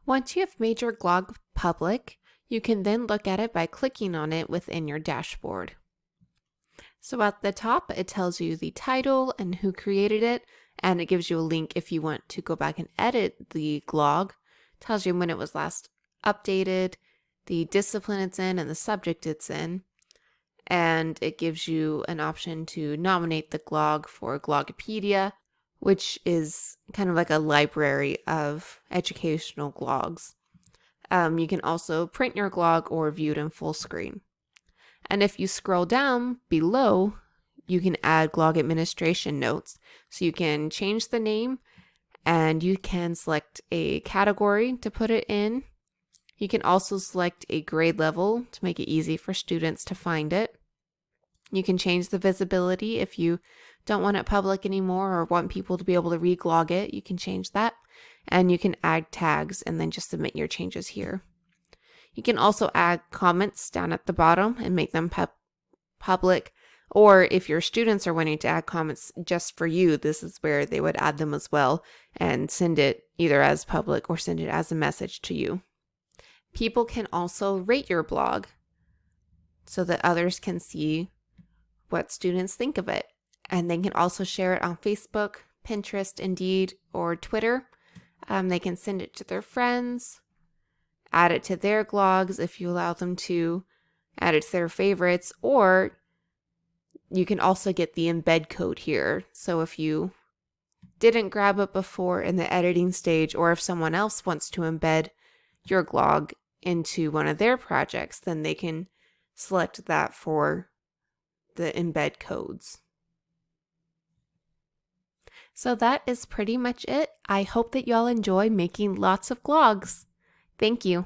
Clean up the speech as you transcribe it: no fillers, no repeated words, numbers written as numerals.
Once you have made your blog public, you can then look at it by clicking on it within your dashboard. So at the top, it tells you the title and who created it, and it gives you a link if you want to go back and edit the blog. It tells you when it was last updated, the discipline it's in, and the subject it's in. And it gives you an option to nominate the blog for Glogopedia, which is kind of like a library of educational blogs. You can also print your blog or view it in full screen. And if you scroll down below, you can add blog administration notes. So you can change the name and you can select a category to put it in. You can also select a grade level to make it easy for students to find it. You can change the visibility if you don't want it public anymore or want people to be able to re-blog it. You can change that. And you can add tags and then just submit your changes here. You can also add comments down at the bottom and make them public. Or if your students are wanting to add comments just for you, this is where they would add them as well and send it either as public or send it as a message to you. People can also rate your blog so that others can see what students think of it. And they can also share it on Facebook, Pinterest, Indeed, or Twitter. They can send it to their friends, add it to their blogs if you allow them to, add it to their favorites, or you can also get the embed code here. So if you didn't grab it before in the editing stage, or if someone else wants to embed your blog into one of their projects, then they can select that for the embed codes. So that is pretty much it. I hope that y'all enjoy making lots of blogs. Thank you.